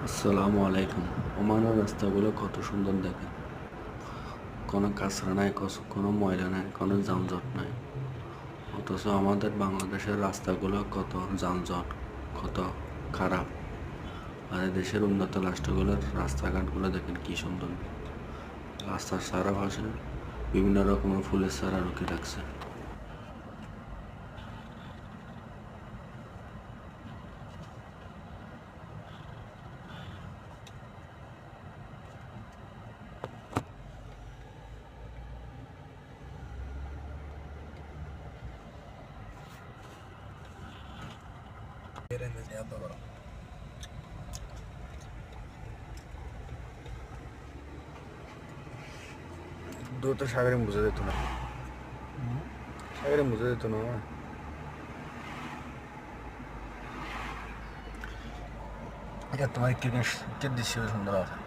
আসসালামু আলাইকুম। ওমানের রাস্তাগুলো কত সুন্দর দেখেন। কোনো কাঁচরা নাই, কোনো ময়লা নাই, কোনো যানজট নাই। অথচ আমাদের বাংলাদেশের রাস্তাগুলো কত যানজট, কত খারাপ। আর দেশের উন্নত রাষ্ট্রগুলোর রাস্তাঘাটগুলো দেখেন কি সুন্দর। রাস্তার চারপাশে বিভিন্ন রকমের ফুলের চারা রুখে রাখছে। দ্রুত সাগরে মুছে যেত না, সাগরে মুছে যেত না। এটা তোমার ক্রিকেট দৃশ্য সুন্দর আছে।